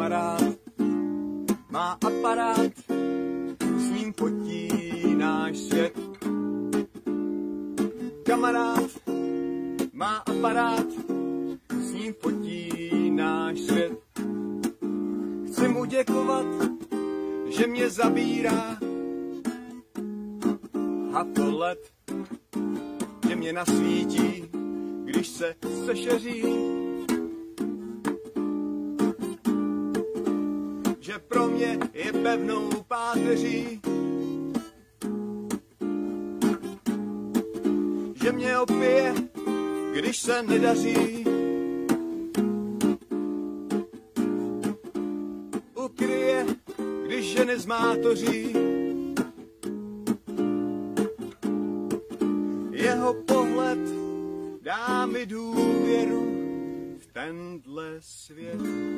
kamarád má aparát, s ním fotí náš svět. Kamarád má aparát, s ním fotí náš svět. Chci mu děkovat, že mě zabírá haftolet, že mě nasvítí, když se sešeří, že pro mě je pevnou páteří, že mě opije, když se nedaří, ukryje, když ženy zmátoří. Jeho pohled dá mi důvěru v tenhle svět.